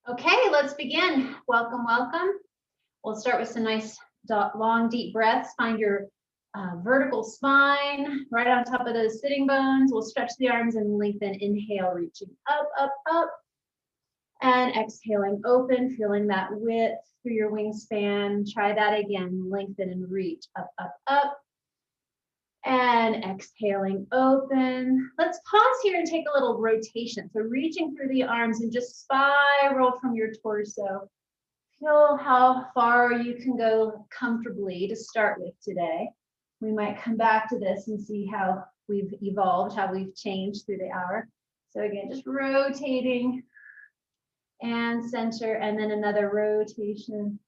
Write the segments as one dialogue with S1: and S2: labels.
S1: Okay, let's begin. Welcome, welcome. We'll start with some nice long, deep breaths. Find your vertical spine right on top of those sitting bones. We'll stretch the arms and lengthen. Inhale, reaching up, up, up. And exhaling, open, feeling that width through your wingspan. Try that again. Lengthen and reach up, up, up. And exhaling, open. Let's pause here and take a little rotation. So reaching through the arms and just spiral from your torso. Feel how far you can go comfortably to start with today. We might come back to this and see how we've evolved, how we've changed through the hour. So again, just rotating and center, and then another rotation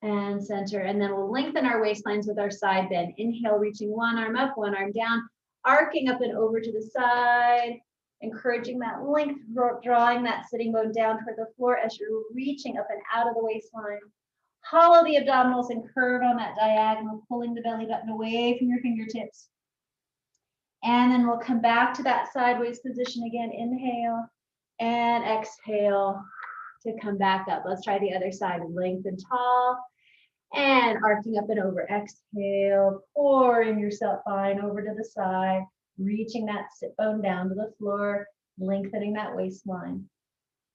S1: and center, and then we'll lengthen our waistlines with our side bend. Inhale, reaching one arm up, one arm down, arcing up and over to the side, encouraging that length, drawing that sitting bone down toward the floor as you're reaching up and out of the waistline. Hollow the abdominals and curve on that diagonal, pulling the belly button away from your fingertips. And then we'll come back to that sideways position again. Inhale and exhale to come back up. Let's try the other side. Lengthen tall and arcing up and over. Exhale, pouring yourself fine over to the side, reaching that sit bone down to the floor, lengthening that waistline.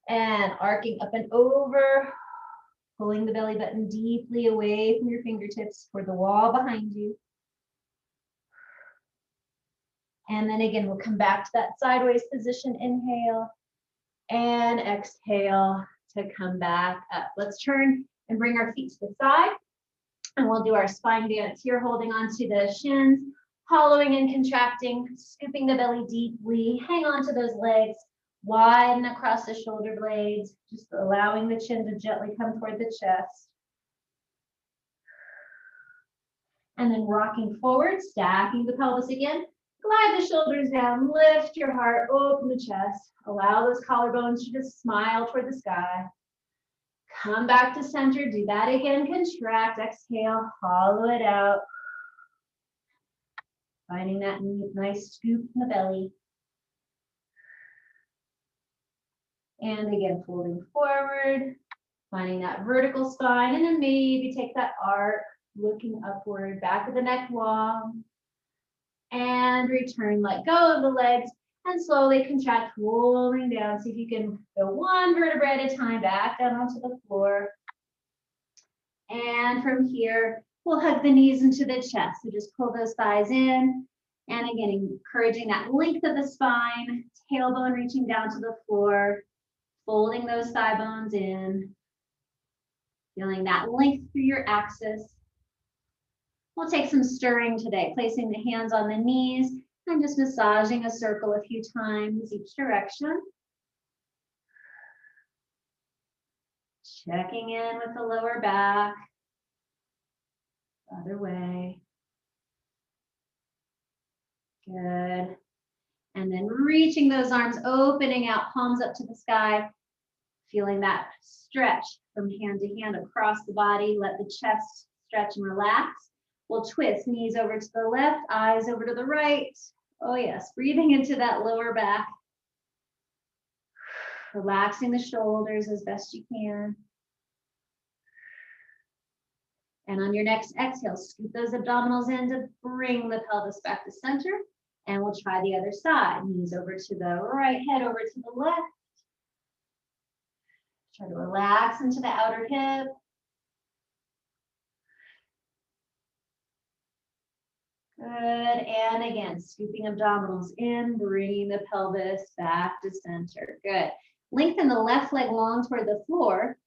S1: And arcing up and over, pulling the belly button deeply away from your fingertips toward the wall behind you. And then again, we'll come back to that sideways position. Inhale and exhale to come back up. Let's turn and bring our feet to the side. And we'll do our spine dance here, holding onto the shins, hollowing and contracting, scooping the belly deeply. Hang on to those legs, widen across the shoulder blades, just allowing the chin to gently come toward the chest. And then rocking forward, stacking the pelvis again. Glide the shoulders down, lift your heart, open the chest. Allow those collarbones to just smile toward the sky. Come back to center, do that again, contract, exhale, hollow it out. Finding that nice scoop in the belly. And again, folding forward, finding that vertical spine, and then maybe take that arc, looking upward, back of the neck long. And return, let go of the legs, and slowly contract, rolling down. See if you can go one vertebra at a time, back down onto the floor. And from here, we'll hug the knees into the chest. So just pull those thighs in. And again, encouraging that length of the spine, tailbone reaching down to the floor, folding those thigh bones in, feeling that length through your axis. We'll take some stirring today, placing the hands on the knees and just massaging a circle a few times each direction. Checking in with the lower back. Other way. Good. And then reaching those arms, opening out, palms up to the sky. Feeling that stretch from hand to hand across the body. Let the chest stretch and relax. We'll twist, knees over to the left, eyes over to the right. Oh yes, breathing into that lower back. Relaxing the shoulders as best you can. And on your next exhale, scoop those abdominals in to bring the pelvis back to center. And we'll try the other side. Knees over to the right, head over to the left. Try to relax into the outer hip. Good, and again, scooping abdominals in, bringing the pelvis back to center. Good. Lengthen the left leg long toward the floor,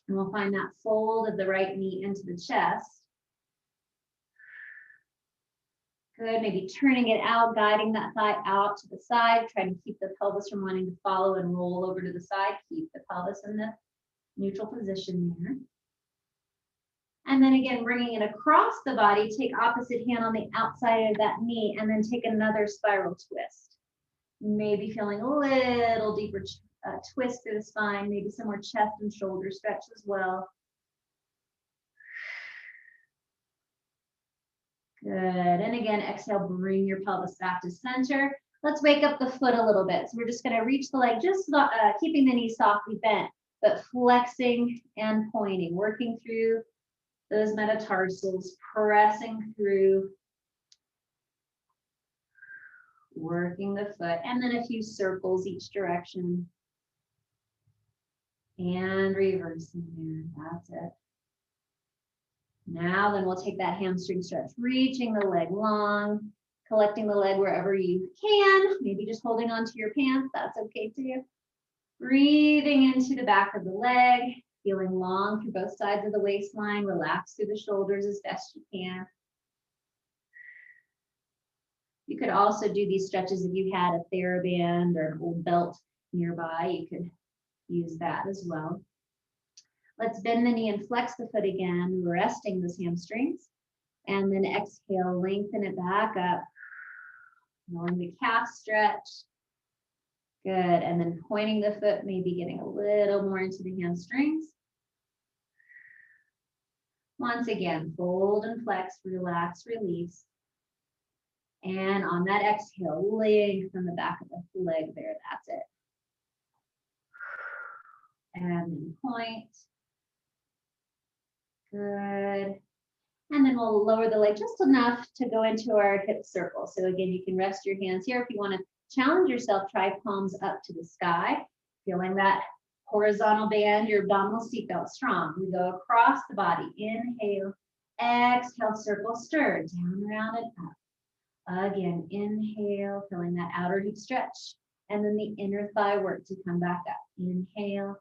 S1: and we'll find that fold of the right knee into the chest. Good, maybe turning it out, guiding that thigh out to the side, trying to keep the pelvis from wanting to follow and roll over to the side. Keep the pelvis in the neutral position there. And then again, bringing it across the body, take opposite hand on the outside of that knee, and then take another spiral twist. Maybe feeling a little deeper twist through the spine, maybe some more chest and shoulder stretch as well. Good, and again, exhale, bring your pelvis back to center. Let's wake up the foot a little bit. So we're just gonna reach the leg, just keeping the knee softly bent. but flexing and pointing, working through those metatarsals, pressing through, working the foot, and then a few circles each direction. And reversing there, that's it. Now then we'll take that hamstring stretch, reaching the leg long, collecting the leg wherever you can, maybe just holding onto your pants, that's okay too. Breathing into the back of the leg, feeling long through both sides of the waistline, relax through the shoulders as best you can. You could also do these stretches if you had a TheraBand or an old belt nearby, you could use that as well. Let's bend the knee and flex the foot again, resting those hamstrings. And then exhale, lengthen it back up. Rolling the calf stretch. Good, and then pointing the foot, maybe getting a little more into the hamstrings. Once again, fold and flex, relax, release. And on that exhale, lengthen the back of the leg there, that's it. And then point. Good. And then we'll lower the leg just enough to go into our hip circle. So again, you can rest your hands here. If you want to challenge yourself, try palms up to the sky. Feeling that horizontal band, your abdominal seatbelt strong. We go across the body. Inhale, exhale, circle, stir, down, around, and up. Again, inhale, feeling that outer hip stretch. And then the inner thigh work to come back up. Inhale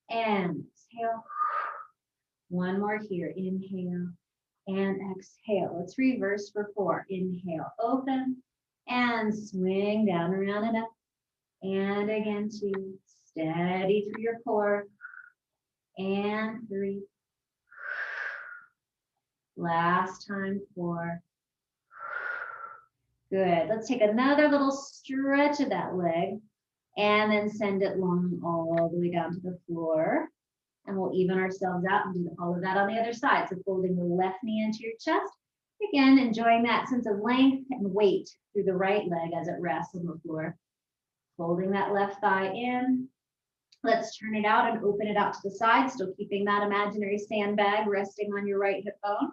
S1: and exhale. One more here. Inhale and exhale. Let's reverse for 4. Inhale, open and swing down, around, and up. And again, 2. Steady through your core. And 3. Last time, 4. Good. Let's take another little stretch of that leg and then send it long all the way down to the floor. And we'll even ourselves out and do all of that on the other side. So folding the left knee into your chest. Again, enjoying that sense of length and weight through the right leg as it rests on the floor. Folding that left thigh in. Let's turn it out and open it out to the side, still keeping that imaginary sandbag resting on your right hip bone.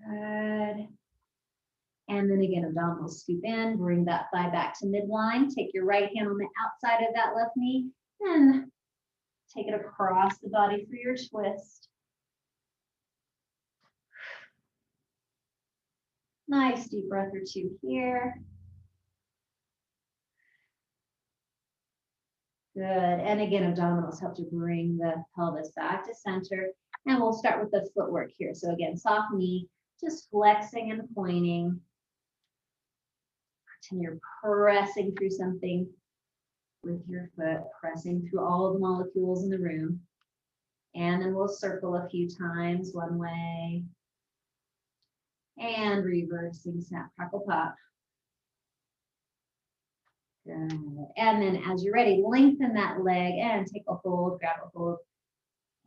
S1: Good. And then again, abdominal scoop in, bring that thigh back to midline. Take your right hand on the outside of that left knee and take it across the body for your twist. Nice deep breath or 2 here. Good. And again, abdominals help to bring the pelvis back to center. And we'll start with the footwork here. So again, soft knee, just flexing and pointing. Pretend you're pressing through something with your foot, pressing through all the molecules in the room. And then we'll circle a few times one way. And reversing, snap, crackle, pop. Good. And then as you're ready, lengthen that leg and take a hold, grab a hold.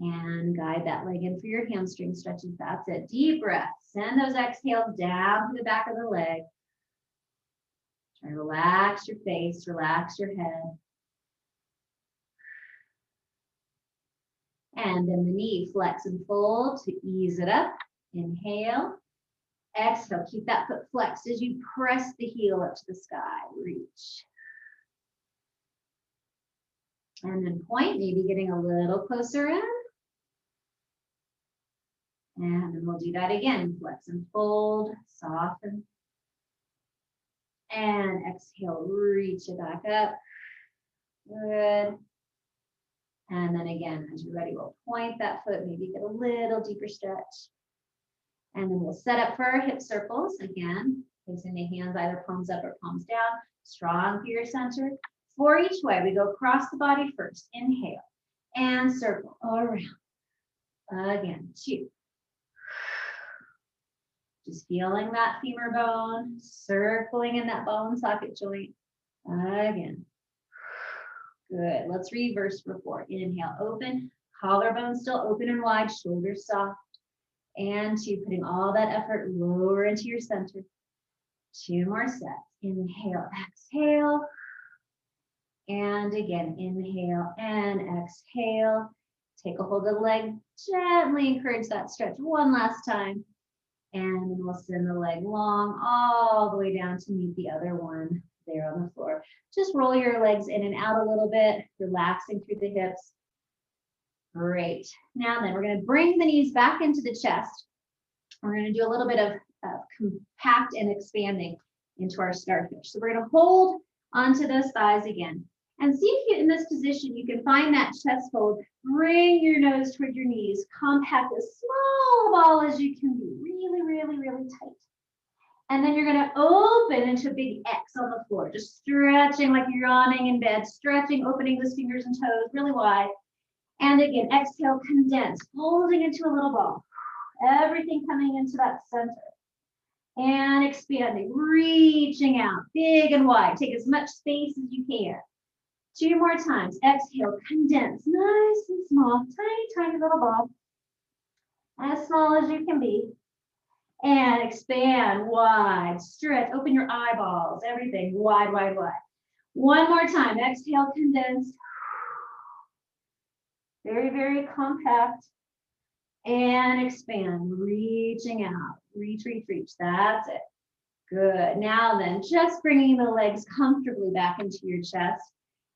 S1: And guide that leg in for your hamstring stretches. That's it. Deep breath. Send those exhales down to the back of the leg. Try to relax your face, relax your head. And then the knee, flex and fold to ease it up. Inhale. Exhale. Keep that foot flexed as you press the heel up to the sky. Reach. And then point, maybe getting a little closer in. And then we'll do that again. Flex and fold, soften. And exhale, reach it back up. Good. And then again, as you're ready, we'll point that foot, maybe get a little deeper stretch. And then we'll set up for our hip circles. Again, placing the hands either palms up or palms down. Strong through your center. 4 each way. We go across the body first. Inhale. And circle around. Again, 2. Just feeling that femur bone, circling in that ball and socket joint. Again. Good. Let's reverse for 4. Inhale, open. Collarbone still open and wide, shoulders soft. And 2, putting all that effort lower into your center. 2 more sets. Inhale, exhale. And again, inhale and exhale. Take a hold of the leg, gently encourage that stretch one last time. And then we'll send the leg long all the way down to meet the other one there on the floor. Just roll your legs in and out a little bit, relaxing through the hips. Great. Now then, we're going to bring the knees back into the chest. We're going to do a little bit of compact and expanding into our starfish. So we're going to hold onto those thighs again. And see if you, in this position, you can find that chest fold. Bring your nose toward your knees. Compact as small a ball as you can be. Really, really, really tight. And then you're going to open into a big X on the floor. Just stretching like you're yawning in bed. Stretching, opening those fingers and toes really wide. And again, exhale, condense. Folding into a little ball. Everything coming into that center. And expanding. Reaching out. Big and wide. Take as much space as you can. 2 more times. Exhale, condense, nice and small, tiny, tiny little ball. As small as you can be. And expand, wide, stretch, open your eyeballs, everything, wide, wide, wide. 1 more time. Exhale, condense. Very, very compact. And expand, reaching out. Reach, reach, reach. That's it. Good. Now then, just bringing the legs comfortably back into your chest.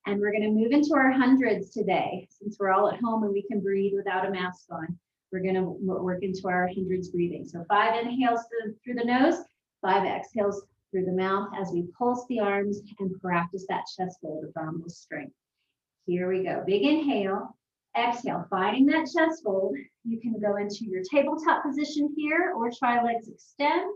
S1: And we're going to move into our hundreds today. Since we're all at home and we can breathe without a mask on, we're going to work into our hundreds breathing. So 5 inhales through the nose, 5 exhales through the mouth as we pulse the arms and practice that chest fold, abdominal strength. Here we go. Big inhale, exhale, finding that chest fold. You can go into your tabletop position here or try legs extend.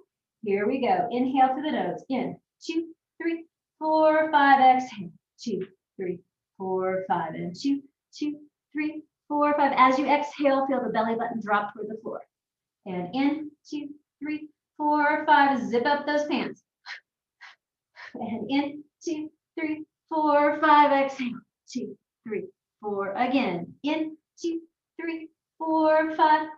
S1: Here we go. Inhale through the nose. In, 2, 3, 4, 5, exhale. 2, 3, 4, 5, and 2, 2, 3, 4, 5. As you exhale, feel the belly button drop toward the floor. And in, 2, 3, 4, 5. Zip up those pants. And in, 2, 3, 4, 5. Exhale. 2, 3, 4. Again. In, 2, 3, 4, 5.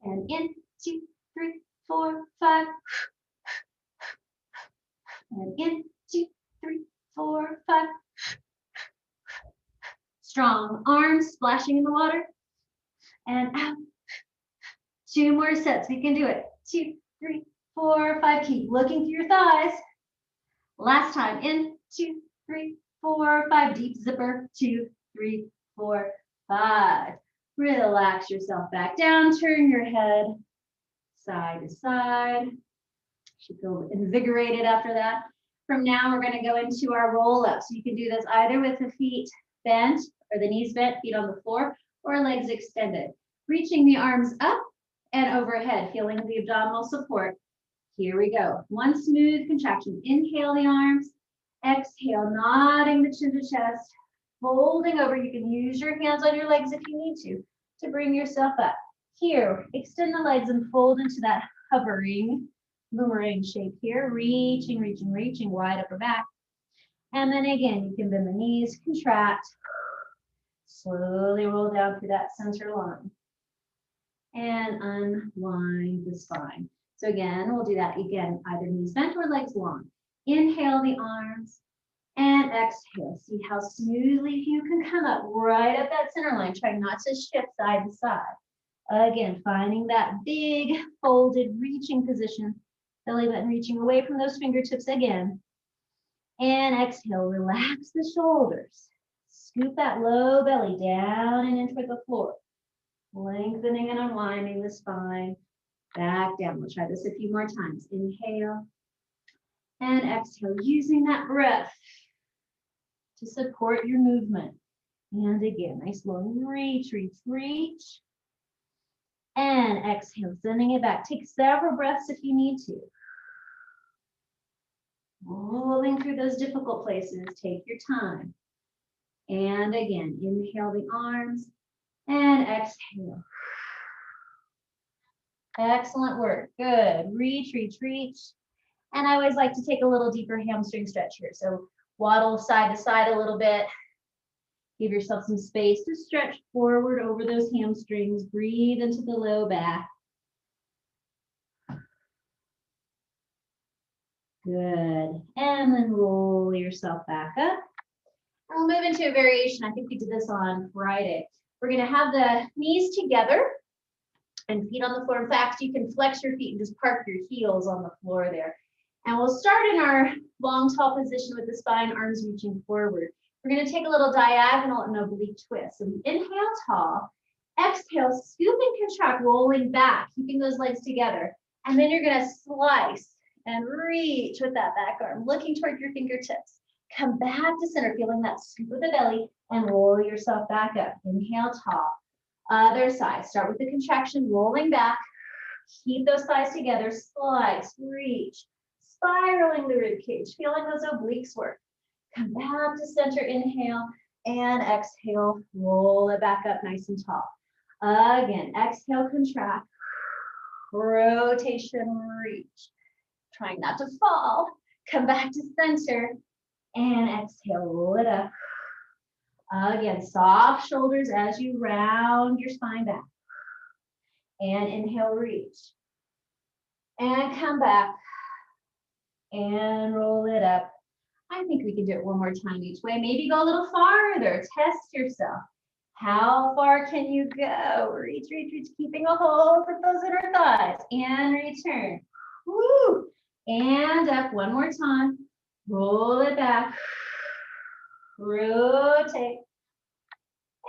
S1: And in, 2, 3, 4, 5. And in, 2, 3, 4, 5. Strong arms splashing in the water. And out. 2 more sets. We can do it. 2, 3, 4, 5. Keep looking through your thighs. Last time. In. 2, 3, 4, 5. Deep zipper. 2, 3, 4, 5. Relax yourself back down. Turn your head side to side. Should feel invigorated after that. From now, we're going to go into our roll-up. So you can do this either with the feet bent or the knees bent, feet on the floor, or legs extended. Reaching the arms up and overhead, feeling the abdominal support. Here we go. 1 smooth contraction. Inhale the arms. Exhale, nodding the chin to chest. Folding over. You can use your hands on your legs if you need to bring yourself up. Here, extend the legs and fold into that hovering boomerang shape here, reaching, reaching, reaching, wide upper back. And then again, you can bend the knees, contract, slowly roll down through that center line. And unwind the spine. So again, we'll do that again, either knees bent or legs long. Inhale the arms and exhale. See how smoothly you can come up right up that center line. Try not to shift side to side. Again, finding that big folded reaching position. Belly button reaching away from those fingertips again. And exhale, relax the shoulders. Scoop that low belly down and in toward the floor. Lengthening and unwinding the spine. Back down. We'll try this a few more times. Inhale and exhale, using that breath to support your movement. And again, nice long reach, reach, reach. And exhale, sending it back. Take several breaths if you need to. Rolling through those difficult places, take your time. And again, inhale the arms and exhale. Excellent work, good. Reach, reach, reach. And I always like to take a little deeper hamstring stretch here. So waddle side to side a little bit. Give yourself some space to stretch forward over those hamstrings. Breathe into the low back. Good. And then roll your yourself back up. And we'll move into a variation. I think we did this on Friday. We're gonna have the knees together and feet on the floor. In fact, you can flex your feet and just park your heels on the floor there. And we'll start in our long, tall position with the spine, arms reaching forward. We're gonna take a little diagonal and oblique twist. So we inhale tall, exhale, scoop and contract, rolling back, keeping those legs together. And then you're gonna slice and reach with that back arm, looking toward your fingertips. Come back to center, feeling that scoop of the belly, and roll yourself back up. Inhale tall. Other side, start with the contraction, rolling back. Keep those thighs together, slice, reach, spiraling the rib cage, feeling those obliques work. Come back to center, inhale, and exhale, roll it back up nice and tall. Again, exhale, contract, rotation, reach. Trying not to fall. Come back to center, and exhale, roll it up. Again, soft shoulders as you round your spine back. And inhale, reach. And come back. And roll it up. I think we can do it one more time each way. Maybe go a little farther. Test yourself. How far can you go? Reach, reach, reach. Keeping a hold with those inner thighs. And return. Woo! And up one more time. Roll it back. Rotate.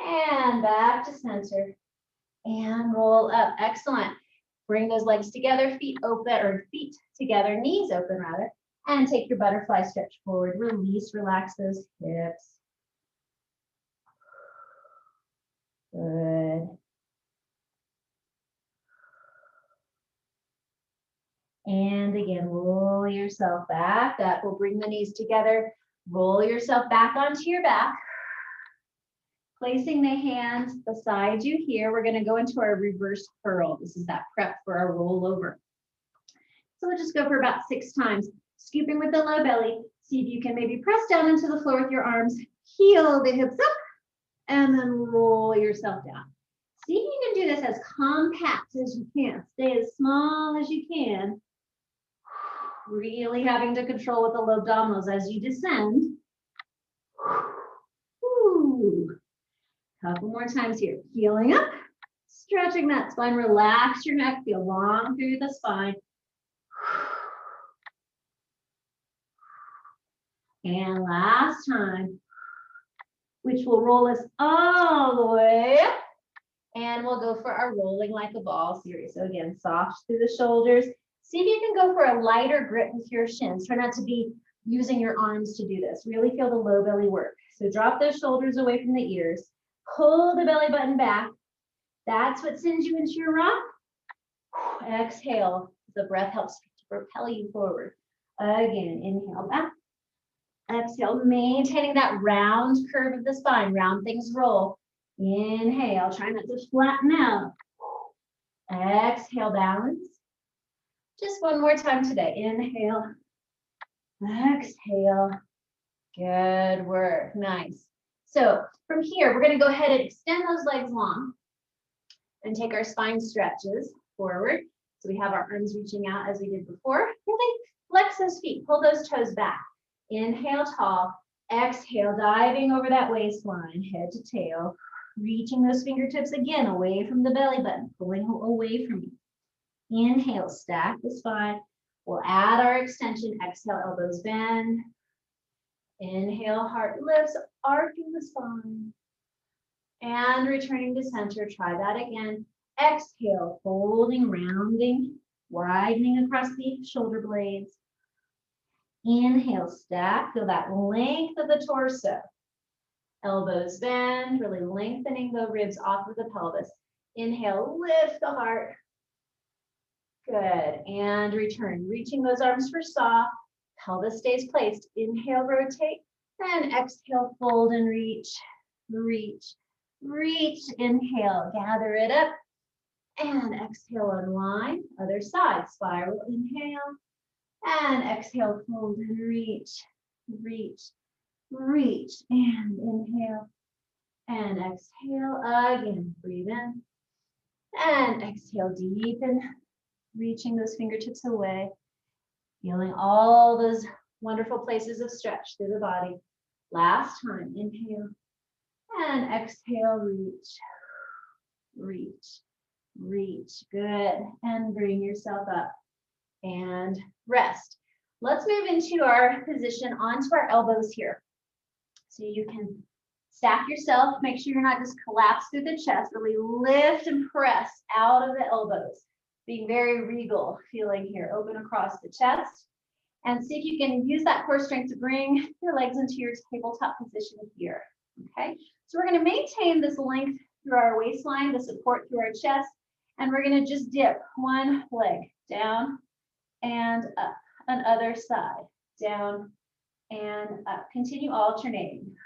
S1: And back to center. And roll up. Excellent. Bring those legs together, feet open, or feet together, knees open rather. And take your butterfly stretch forward. Release, relax those hips. Good. And again, roll yourself back up. We'll bring the knees together. Roll yourself back onto your back. Placing the hands beside you here, we're going to go into our reverse Purl. This is that prep for our rollover. So we'll just go for about 6 times. Scooping with the low belly. See if you can maybe press down into the floor with your arms. Heel the hips up. And then roll yourself down. See if you can do this as compact as you can. Stay as small as you can. Really having to control with the low abdominals as you descend. Woo. Couple more times here. Heeling up. Stretching that spine. Relax your neck. Feel long through the spine. And last time, which will roll us all the way up. And we'll go for our rolling like a ball series. So again, soft through the shoulders. See if you can go for a lighter grip with your shins. Try not to be using your arms to do this. Really feel the low belly work. So drop those shoulders away from the ears. Pull the belly button back. That's what sends you into your rock. Exhale. The breath helps to propel you forward. Again, inhale back. Exhale, maintaining that round curve of the spine. Round things roll. Inhale, try not to flatten out. Exhale, balance. Just one more time today. Inhale. Exhale. Good work. Nice. So from here, we're going to go ahead and extend those legs long and take our spine stretches forward. So we have our arms reaching out as we did before. Really flex those feet. Pull those toes back. Inhale tall, exhale, diving over that waistline, head to tail, reaching those fingertips again away from the belly button, pulling away from you. Inhale, stack the spine. We'll add our extension, exhale, elbows bend. Inhale, heart lifts, arching the spine. And returning to center, try that again. Exhale, folding, rounding, widening across the shoulder blades. Inhale, stack, feel that length of the torso. Elbows bend, really lengthening the ribs off of the pelvis. Inhale, lift the heart. Good, and return. Reaching those arms for saw. Pelvis stays placed. Inhale, rotate, and exhale, fold and reach, reach, reach. Inhale, gather it up, and exhale, unwind. Other side, spiral, inhale. And exhale, fold and reach, reach, reach, and inhale, and exhale again. Breathe in, and exhale, deepen, reaching those fingertips away, feeling all those Wonderful places of stretch through the body. Last time, inhale and exhale, reach, reach, reach. Good. And bring yourself up and rest. Let's move into our position onto our elbows here. So you can stack yourself, make sure you're not just collapsed through the chest, really lift and press out of the elbows. Being very regal feeling here, open across the chest. And see if you can use that core strength to bring your legs into your tabletop position here, okay? So we're gonna maintain this length through our waistline, the support through our chest, and we're gonna just dip one leg down and up, on other side, down and up. Continue alternating,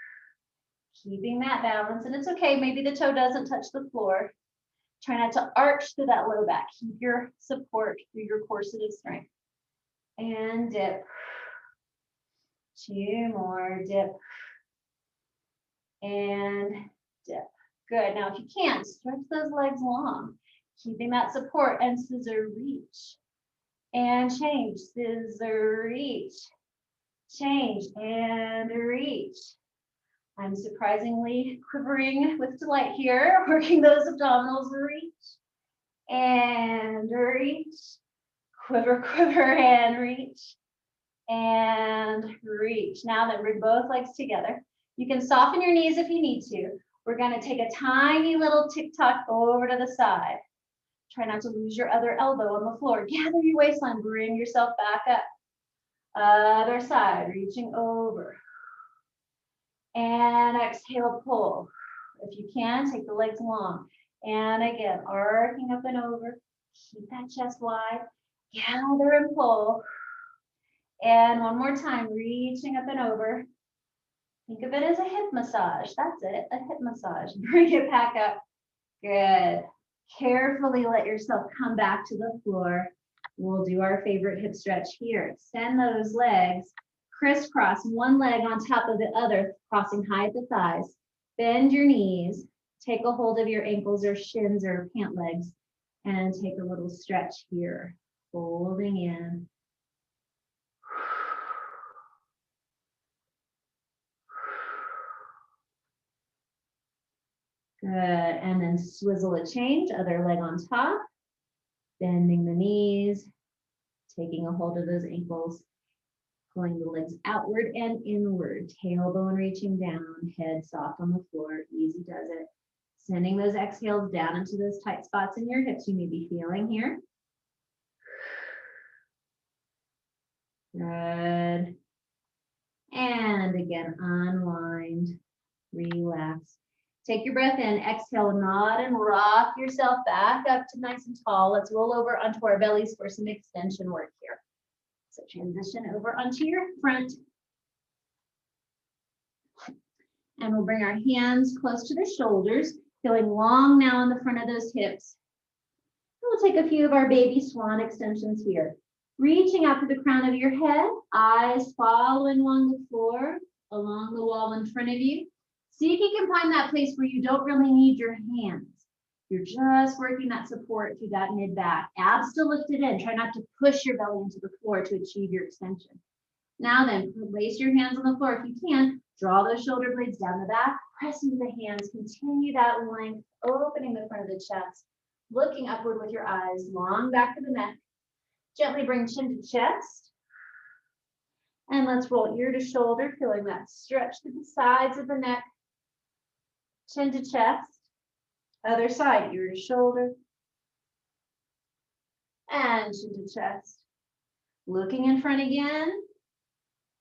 S1: keeping that balance, and it's okay, maybe the toe doesn't touch the floor. Try not to arch through that low back. Keep your support through your corset of strength. And dip. Two more, dip. And dip. Good, now if you can't, stretch those legs long, keeping that support, and scissor reach. And change, scissor reach. Change and reach. I'm surprisingly quivering with delight here, working those abdominals, reach. And reach. Quiver, quiver, and reach. And reach. Now then, bring both legs together. You can soften your knees if you need to. We're gonna take a tiny little tick-tock over to the side. Try not to lose your other elbow on the floor. Gather your waistline, bring yourself back up. Other side, reaching over. And exhale, pull. If you can, take the legs long. And again, arcing up and over. Keep that chest wide. Gather and pull. And one more time, reaching up and over. Think of it as a hip massage. That's it, a hip massage. Bring it back up. Good. Carefully let yourself come back to the floor. We'll do our favorite hip stretch here. Extend those legs, crisscross one leg on top of the other, crossing high at the thighs. Bend your knees. Take a hold of your ankles or shins or pant legs and take a little stretch here. Folding in. Good, and then swizzle a change, other leg on top, bending the knees, taking a hold of those ankles, pulling the legs outward and inward, tailbone reaching down, head soft on the floor, easy does it. Sending those exhales down into those tight spots in your hips you may be feeling here. Good. And again, unwind, relax. Take your breath in, exhale, nod and rock yourself back up to nice and tall. Let's roll over onto our bellies for some extension work here. So transition over onto your front. And we'll bring our hands close to the shoulders, feeling long now in the front of those hips. We'll take a few of our baby swan extensions here. Reaching out to the crown of your head, eyes following along the floor, along the wall in front of you. See if you can find that place where you don't really need your hands. You're just working that support through that mid-back. Abs still lifted in. Try not to push your belly into the floor to achieve your extension. Now then, place your hands on the floor if you can. Draw those shoulder blades down the back. Press into the hands. Continue that length, opening the front of the chest. Looking upward with your eyes, long back to the neck. Gently bring chin to chest. And let's roll ear to shoulder, feeling that stretch to the sides of the neck. Chin to chest. Other side, ear to shoulder. And chin to chest. Looking in front again.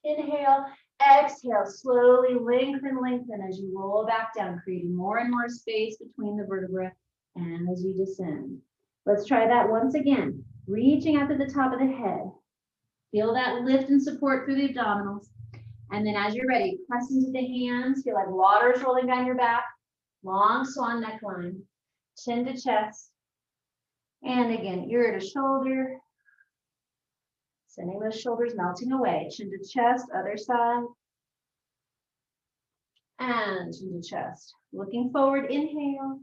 S1: Inhale, exhale, slowly lengthen, lengthen as you roll back down, creating more and more space between the vertebrae and as you descend. Let's try that once again. Reaching up to the top of the head. Feel that lift and support through the abdominals. And then as you're ready, press into the hands. Feel like water is rolling down your back. Long swan neckline. Chin to chest. And again, ear to shoulder. Sending those shoulders melting away. Chin to chest, other side. And chin to chest. Looking forward, inhale.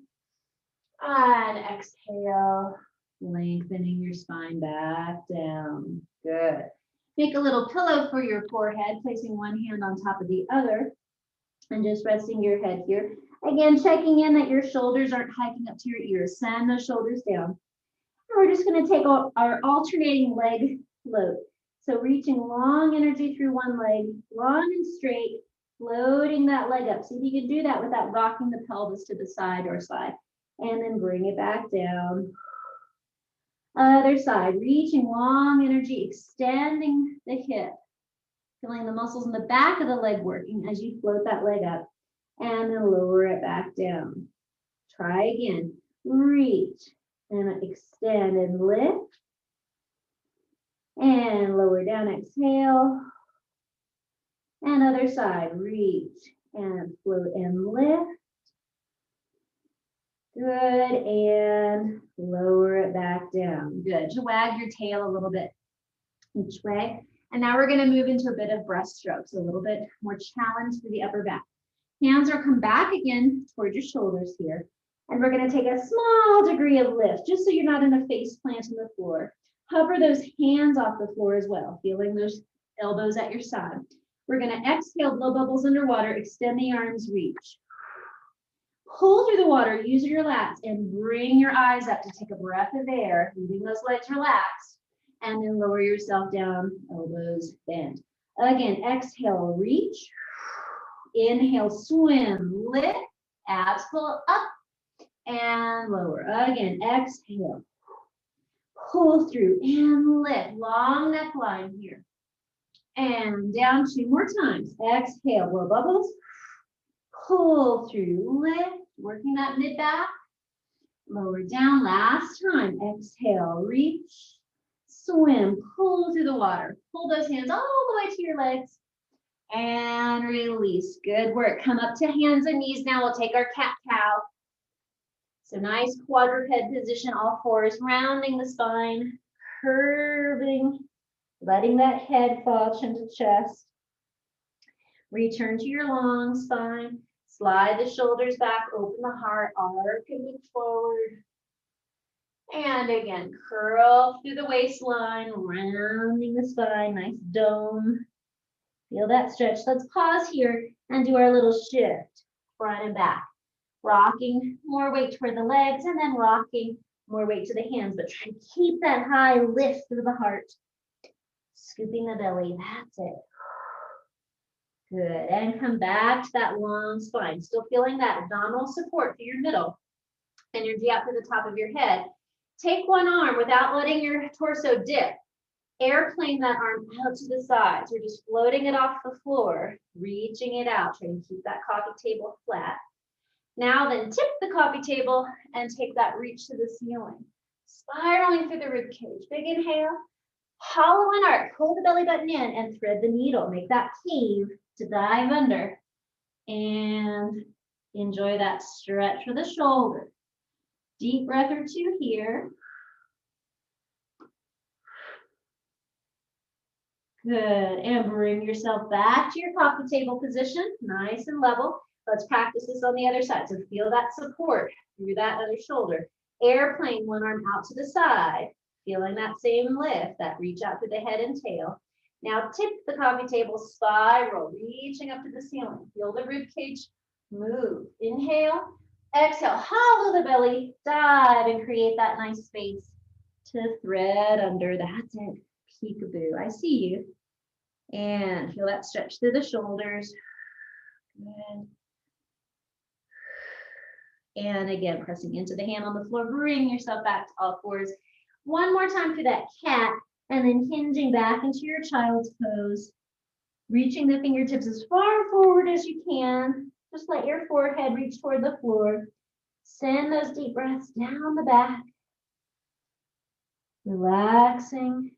S1: And exhale. Lengthening your spine back down. Good. Make a little pillow for your forehead, placing one hand on top of the other and just resting your head here. Again, checking in that your shoulders aren't hiking up to your ears. Send those shoulders down. And we're just going to take our alternating leg float. So reaching long energy through one leg, long and straight, floating that leg up. See if you can do that without rocking the pelvis to the side or side. And then bring it back down. Other side, reaching long energy, extending the hip. Feeling the muscles in the back of the leg working as you float that leg up. And then lower it back down. Try again. Reach and extend and lift. And lower down, exhale. And other side, reach and float and lift. Good, and lower it back down. Good, just wag your tail a little bit each way. And now we're gonna move into a bit of breaststroke, so a little bit more challenge for the upper back. Hands are come back again towards your shoulders here. And we're gonna take a small degree of lift, just so you're not in a face plant on the floor. Hover those hands off the floor as well, feeling those elbows at your side. We're gonna exhale, blow bubbles underwater, extend the arms, reach. Pull through the water, use your lats, and bring your eyes up to take a breath of air, leaving those legs relaxed. And then lower yourself down, elbows bent. Again, exhale, reach. Inhale, swim, lift, abs pull up and lower. Again, exhale. Pull through and lift, long neckline here. And down 2 more times. Exhale, blow bubbles. Pull through, lift, working that mid back. Lower down, last time. Exhale, reach, swim, pull through the water. Pull those hands all the way to your legs. And release, good work. Come up to hands and knees now. We'll take our cat-cow. So nice quadruped position, all fours, rounding the spine, curving, letting that head fall chin to chest. Return to your long spine. Slide the shoulders back, open the heart, arc and look forward. And again, curl through the waistline, rounding the spine, nice dome. Feel that stretch. Let's pause here and do our little shift, front and back. Rocking more weight toward the legs and then rocking more weight to the hands, but try to keep that high lift through the heart. Scooping the belly, that's it. Good, and come back to that long spine. Still feeling that abdominal support through your middle. Energy out to the top of your head. Take one arm without letting your torso dip. Airplane that arm out to the sides. You're just floating it off the floor, reaching it out. Try to keep that coffee table flat. Now then, tip the coffee table and take that reach to the ceiling. Spiraling through the rib cage. Big inhale. Hollow and arc. Pull the belly button in and thread the needle. Make that heave to dive under. And enjoy that stretch for the shoulder. Deep breath or 2 here. Good, and bring yourself back to your coffee table position, nice and level. Let's practice this on the other side. So feel that support through that other shoulder. Airplane, one arm out to the side, feeling that same lift, that reach out through the head and tail. Now tip the coffee table, spiral, reaching up to the ceiling. Feel the rib cage move. Inhale, exhale, hollow the belly, dive and create that nice space to thread under. That's it. Peekaboo, I see you. And feel that stretch through the shoulders. Good. And again, pressing into the hand on the floor, bring yourself back to all fours. One more time for that cat, and then hinging back into your child's pose. Reaching the fingertips as far forward as you can. Just let your forehead reach toward the floor. Send those deep breaths down the back. Relaxing.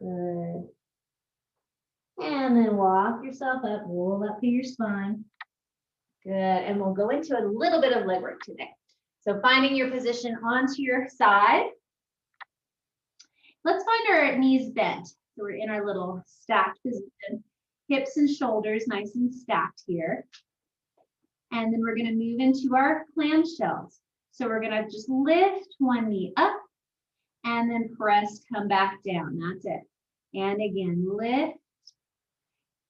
S1: Good. And then walk yourself up, roll up through your spine. Good, and we'll go into a little bit of leg work today. So finding your position onto your side. Let's find our knees bent. So we're in our little stacked position. Hips and shoulders nice and stacked here. And then we're gonna move into our clamshells. So we're gonna just lift one knee up and then press, come back down. That's it. And again, lift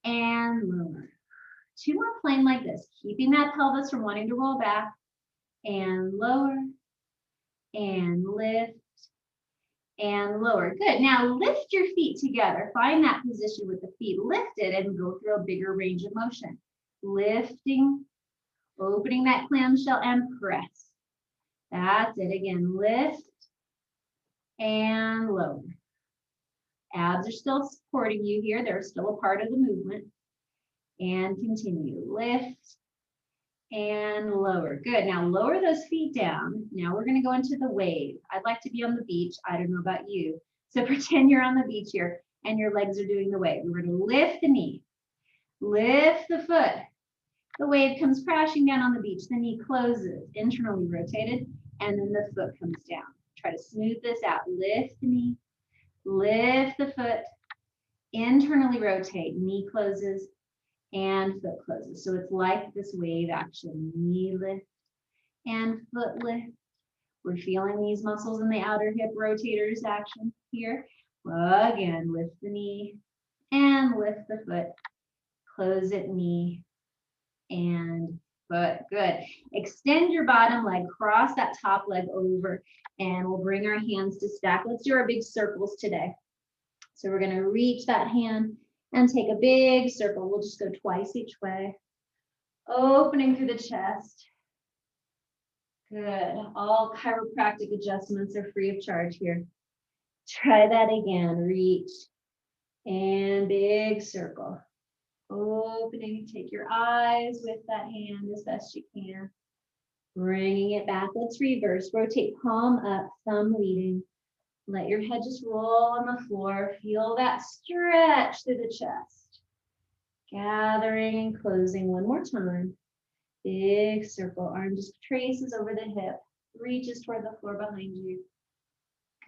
S1: and lower. 2 more plain like this, keeping that pelvis from wanting to roll back, and lower, and lift, and lower. Good. Now lift your feet together. Find that position with the feet lifted and go through a bigger range of motion. Lifting, opening that clamshell, and press. That's it. Again, lift and lower. Abs are still supporting you here. They're still a part of the movement. And continue. Lift and lower. Good. Now lower those feet down. Now we're going to go into the wave. I'd like to be on the beach. I don't know about you. So pretend you're on the beach here and your legs are doing the wave. We're going to lift the knee. Lift the foot. The wave comes crashing down on the beach. The knee closes, internally rotated, and then the foot comes down. Try to smooth this out. Lift the knee. Lift the foot. Internally rotate. Knee closes and foot closes. So it's like this wave action. Knee lift and foot lift. We're feeling these muscles in the outer hip rotators action here. Well, again, lift the knee and lift the foot. Close it, knee and foot. Good. Extend your bottom leg, cross that top leg over, and we'll bring our hands to stack. Let's do our big circles today. So we're going to reach that hand and take a big circle. We'll just go twice each way. Opening through the chest. Good. All chiropractic adjustments are free of charge here. Try that again. Reach and big circle. Opening, take your eyes with that hand as best you can. Bringing it back. Let's reverse. Rotate palm up, thumb leading. Let your head just roll on the floor. Feel that stretch through the chest. Gathering and closing one more time. Big circle. Arm just traces over the hip. Reaches toward the floor behind you.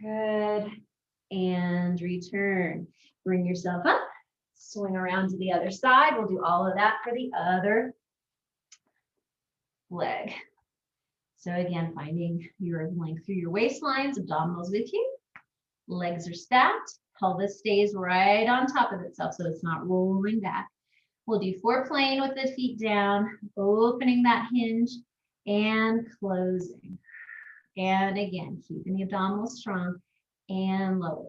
S1: Good. And return. Bring yourself up. Swing around to the other side. We'll do all of that for the other leg. So again, finding your length through your waistlines, abdominals with you. Legs are stacked. Pelvis stays right on top of itself, so it's not rolling back. We'll do 4 plain with the feet down, opening that hinge and closing. And again, keeping the abdominals strong and lower.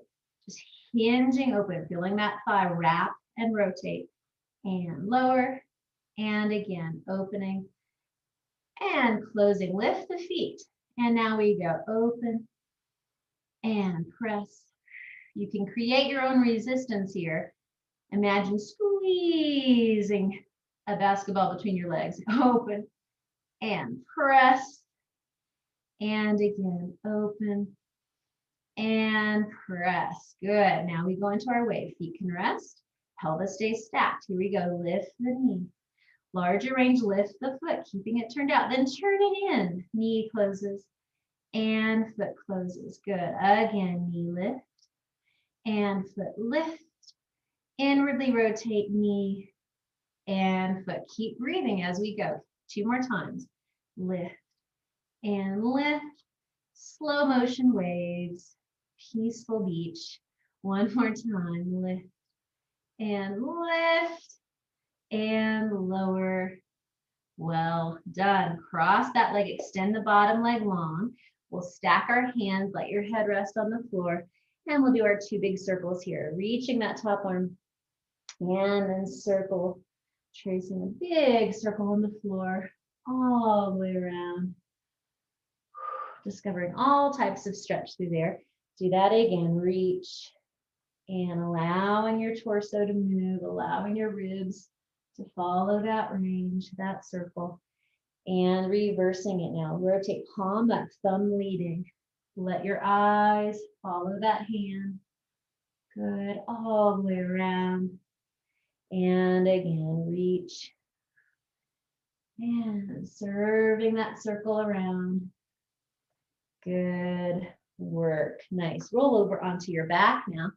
S1: Just hinging open, feeling that thigh wrap and rotate and lower. And again, opening and closing. Lift the feet. And now we go open and press. You can create your own resistance here. Imagine squeezing a basketball between your legs. Open and press. And again, open and press. Good. Now we go into our wave. Feet can rest. Pelvis stays stacked. Here we go. Lift the knee. Larger range, lift the foot, keeping it turned out. Then turn it in. Knee closes and foot closes. Good. Again, knee lift and foot lift. Inwardly rotate knee and foot. Keep breathing as we go. 2 more times. Lift and lift. Slow motion waves. Peaceful beach. 1 more time. Lift and lift and lower. Well done. Cross that leg. Extend the bottom leg long. We'll stack our hands. Let your head rest on the floor. And we'll do our 2 big circles here. Reaching that top arm. And then circle. Tracing a big circle on the floor. All the way around. Discovering all types of stretch through there. Do that again. Reach. And allowing your torso to move. Allowing your ribs to follow that range, that circle. And reversing it now. Rotate palm up, thumb leading. Let your eyes follow that hand. Good. All the way around. And again, reach. And observing that circle around. Good work. Nice. Roll over onto your back now.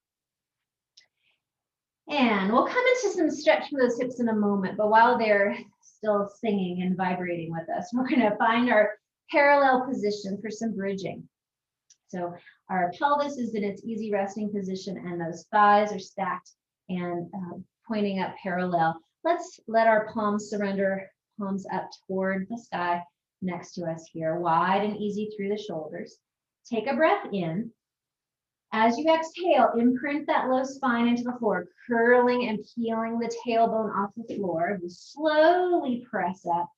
S1: And we'll come into some stretch for those hips in a moment, but while they're still singing and vibrating with us, we're going to find our parallel position for some bridging. So our pelvis is in its easy resting position and those thighs are stacked and pointing up parallel. Let's let our palms surrender, palms up toward the sky next to us here, wide and easy through the shoulders. Take a breath in. As you exhale, imprint that low spine into the floor, curling and peeling the tailbone off the floor. You slowly press up,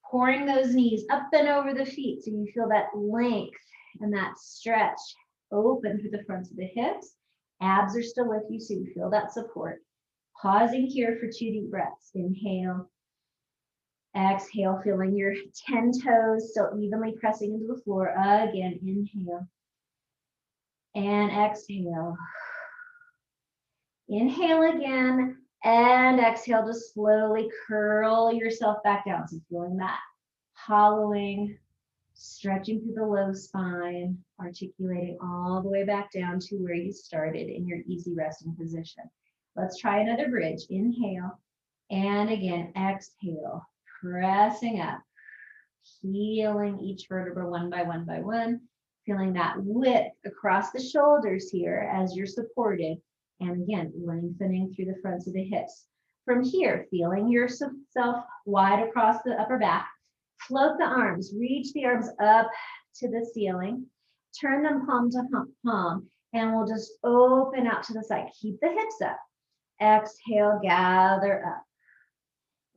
S1: pouring those knees up and over the feet so you feel that length and that stretch open through the fronts of the hips. Abs are still with you, so you feel that support. Pausing here for 2 deep breaths. Inhale. Exhale, feeling your 10 toes still evenly pressing into the floor. Again, inhale. And exhale. Inhale again. And exhale to slowly curl yourself back down. So feeling that hollowing, stretching through the low spine, articulating all the way back down to where you started in your easy resting position. Let's try another bridge. Inhale. And again, exhale. Pressing up. Healing each vertebra one by one by one. Feeling that width across the shoulders here as you're supported. And again, lengthening through the fronts of the hips. From here, feeling yourself wide across the upper back. Float the arms, reach the arms up to the ceiling. Turn them palm to palm. And we'll just open out to the side. Keep the hips up. Exhale, gather up.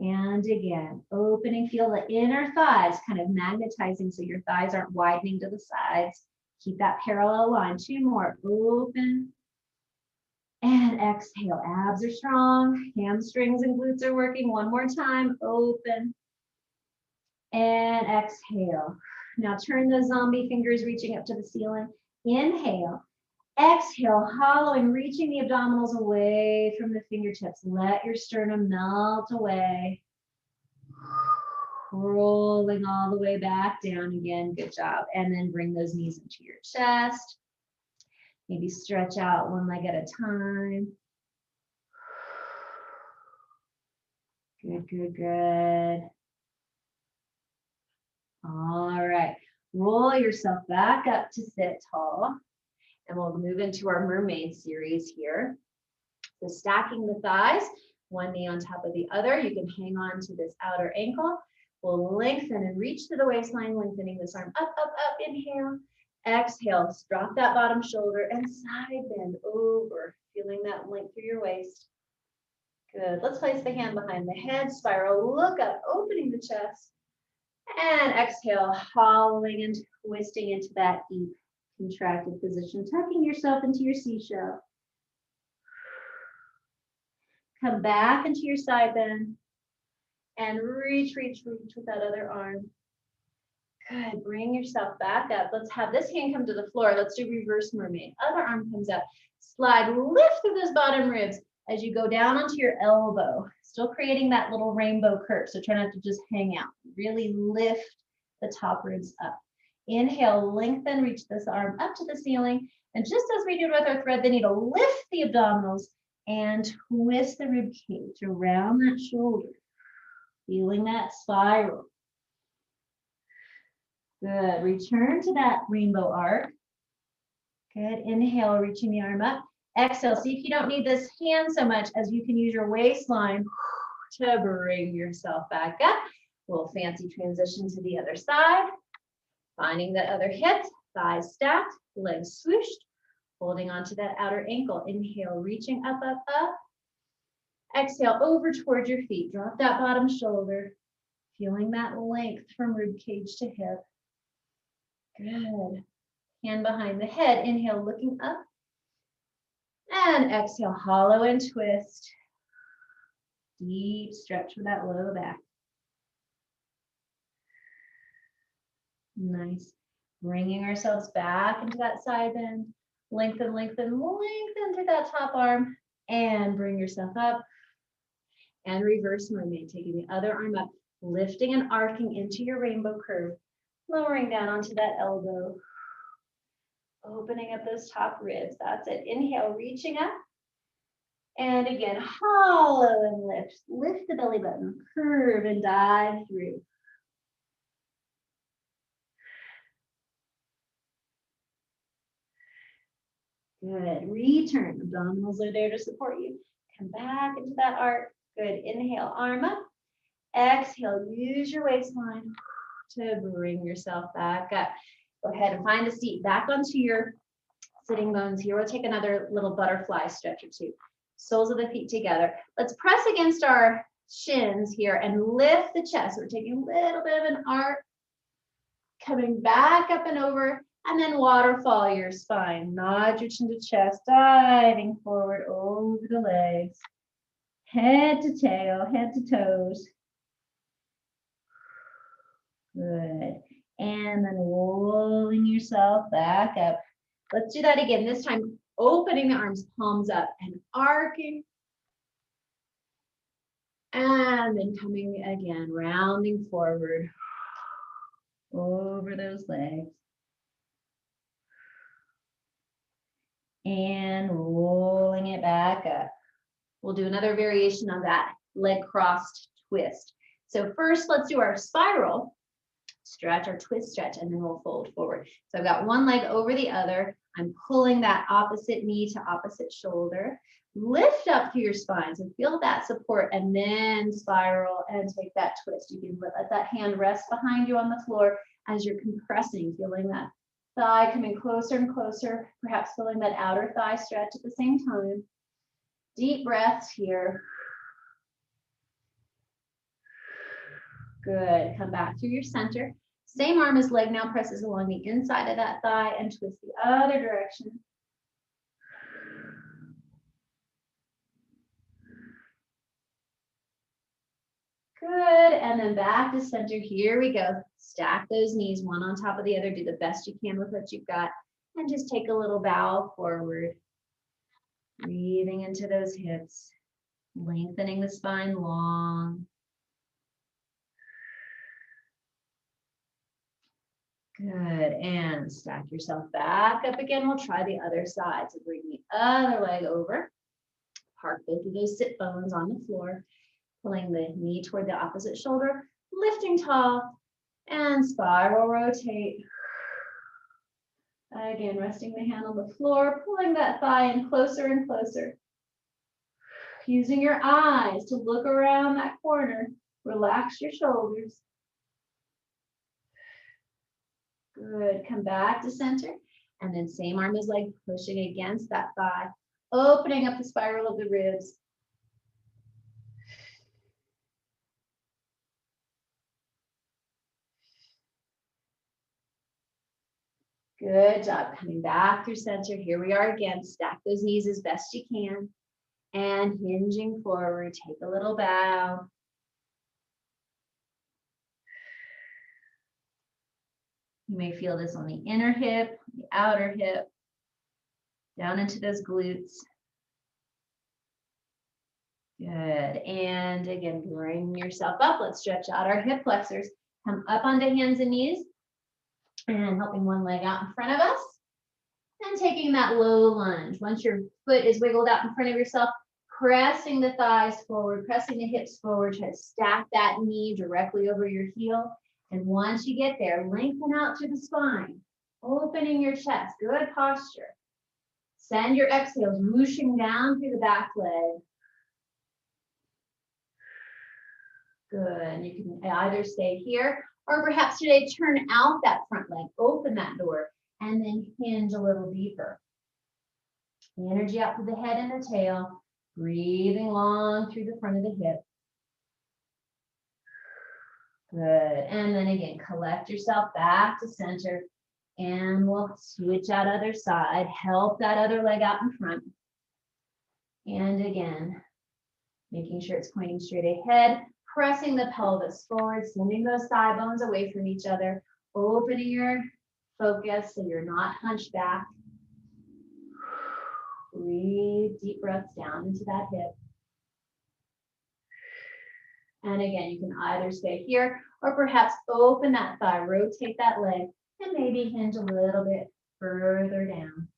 S1: And again, opening, feel the inner thighs kind of magnetizing so your thighs aren't widening to the sides. Keep that parallel line. 2 more. Open. And exhale. Abs are strong. Hamstrings and glutes are working. 1 more time. Open. And exhale. Now turn those zombie fingers reaching up to the ceiling. Inhale. Exhale, hollowing, reaching the abdominals away from the fingertips. Let your sternum melt away. Rolling all the way back down again. Good job. And then bring those knees into your chest. Maybe stretch out 1 leg at a time. Good, good, good. All right. Roll yourself back up to sit tall. And we'll move into our Mermaid series here. So stacking the thighs, 1 knee on top of the other. You can hang on to this outer ankle. We'll lengthen and reach to the waistline, lengthening this arm up, up, up. Inhale. Exhale. Drop that bottom shoulder and side bend over. Feeling that length through your waist. Good. Let's place the hand behind the head. Spiral. Look up, opening the chest. And exhale, hollowing and twisting into that deep contracted position, tucking yourself into your seashell. Come back into your side bend and reach, reach, reach with that other arm. Good, bring yourself back up. Let's have this hand come to the floor. Let's do reverse mermaid. Other arm comes up. Slide, lift through those bottom ribs as you go down onto your elbow, still creating that little rainbow curve. So try not to just hang out. Really lift the top ribs up. Inhale, lengthen, reach this arm up to the ceiling. And just as we did with our thread the needle, lift the abdominals and twist the rib cage around that shoulder. Feeling that spiral. Good. Return to that rainbow arc. Good. Inhale, reaching the arm up. Exhale. See if you don't need this hand so much as you can use your waistline to bring yourself back up. A little fancy transition to the other side. Finding that other hip, thighs stacked, legs swooshed, holding onto that outer ankle. Inhale, reaching up, up, up. Exhale, over towards your feet. Drop that bottom shoulder. Feeling that length from rib cage to hip. Good. Hand behind the head. Inhale, looking up. And exhale, hollow and twist. Deep stretch for that low back. Nice. Bringing ourselves back into that side bend. Lengthen, lengthen, lengthen through that top arm. And bring yourself up. And reverse mermaid, taking the other arm up, lifting and arcing into your rainbow curve. Lowering down onto that elbow. Opening up those top ribs. That's it. Inhale, reaching up. And again, hollow and lift. Lift the belly button. Curve and dive through. Good. Return. Abdominals are there to support you. Come back into that arc. Good. Inhale, arm up. Exhale, use your waistline to bring yourself back up. Go ahead and find a seat back onto your sitting bones here. We'll take another little butterfly stretch or two. Soles of the feet together. Let's press against our shins here and lift the chest. We're taking a little bit of an arc, coming back up and over, and then waterfall your spine. Nod your chin to chest, diving forward over the legs. Head to tail, head to toes. Good. And then rolling yourself back up. Let's do that again. This time, opening the arms, palms up and arcing. And then coming again, rounding forward over those legs. And rolling it back up. We'll do another variation of that leg crossed twist. So first, let's do our spiral. Stretch or twist stretch, and then we'll fold forward. So I've got one leg over the other. I'm pulling that opposite knee to opposite shoulder. Lift up through your spine. So feel that support and then spiral and take that twist. You can let that hand rest behind you on the floor as you're compressing, feeling that thigh coming closer and closer, perhaps feeling that outer thigh stretch at the same time. Deep breaths here. Good. Come back through your center. Same arm as leg now presses along the inside of that thigh and twist the other direction. Good. And then back to center. Here we go. Stack those knees one on top of the other. Do the best you can with what you've got. And just take a little bow forward. Breathing into those hips. Lengthening the spine long. Good, and stack yourself back up again. We'll try the other side. So bring the other leg over. Park both of those sit bones on the floor. Pulling the knee toward the opposite shoulder. Lifting tall and spiral rotate. Again, resting the hand on the floor. Pulling that thigh in closer and closer. Using your eyes to look around that corner. Relax your shoulders. Good. Come back to center. And then same arm as leg, pushing against that thigh, opening up the spiral of the ribs. Good job. Coming back through center. Here we are again. Stack those knees as best you can. And hinging forward. Take a little bow. You may feel this on the inner hip, the outer hip, down into those glutes. Good. And again, bring yourself up. Let's stretch out our hip flexors. Come up onto hands and knees. And helping one leg out in front of us. And taking that low lunge. Once your foot is wiggled out in front of yourself, pressing the thighs forward, pressing the hips forward. Try to stack that knee directly over your heel. And once you get there, lengthen out through the spine, opening your chest, good posture. Send your exhales whooshing down through the back leg. Good, you can either stay here or perhaps today turn out that front leg, open that door, and then hinge a little deeper. The energy out through the head and the tail, breathing long through the front of the hip. Good, and then again, collect yourself back to center, and we'll switch out other side, help that other leg out in front. And again, making sure it's pointing straight ahead, pressing the pelvis forward, sending those thigh bones away from each other, opening your focus so you're not hunched back. Breathe deep breaths down into that hip. And again, you can either stay here or perhaps open that thigh, rotate that leg, and maybe hinge a little bit further down.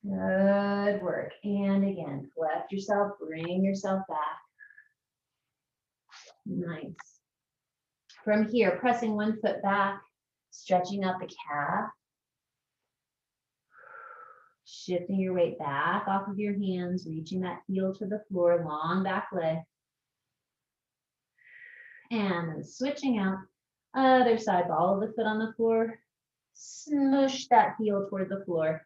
S1: Good work. And again, collect yourself, bring yourself back. Nice. From here, pressing one foot back, stretching out the calf. Shifting your weight back off of your hands, reaching that heel to the floor, long back leg. And then switching out, other side, ball of the foot on the floor. Smoosh that heel toward the floor.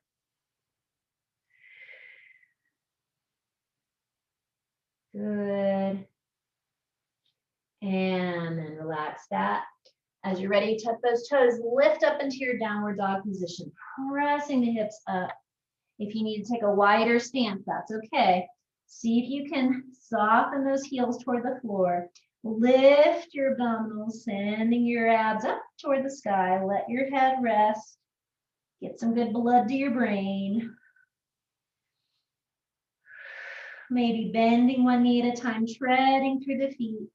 S1: Good. And then relax that. As you're ready, tuck those toes, lift up into your downward dog position, pressing the hips up. If you need to take a wider stance, that's okay. See if you can soften those heels toward the floor. Lift your abdominals, sending your abs up toward the sky. Let your head rest. Get some good blood to your brain. Maybe bending one knee at a time, treading through the feet.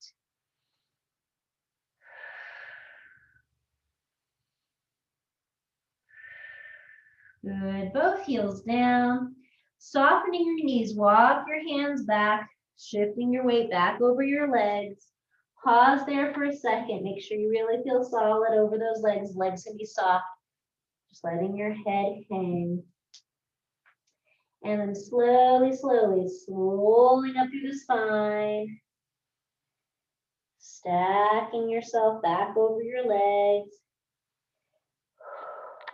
S1: Good, both heels down. Softening your knees, walk your hands back, shifting your weight back over your legs. Pause there for a second. Make sure you really feel solid over those legs. Legs can be soft. Just letting your head hang. And then slowly, slowly, rolling up through the spine. Stacking yourself back over your legs.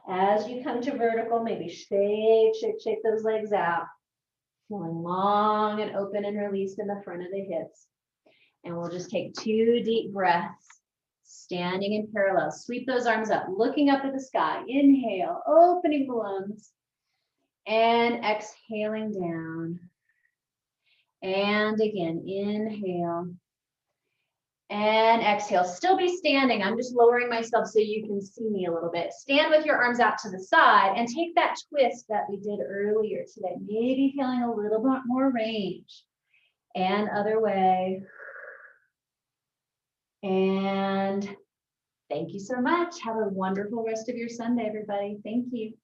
S1: As you come to vertical, maybe shake, shake, shake those legs out. Feeling long and open and released in the front of the hips. And we'll just take 2 deep breaths, standing in parallel. Sweep those arms up, looking up at the sky. Inhale, opening the lungs. And exhaling down. And again, inhale. And exhale. Still be standing. I'm just lowering myself so you can see me a little bit. Stand with your arms out to the side and take that twist that we did earlier today. Maybe feeling a little bit more range. And other way. And thank you so much. Have a wonderful rest of your Sunday, everybody. Thank you.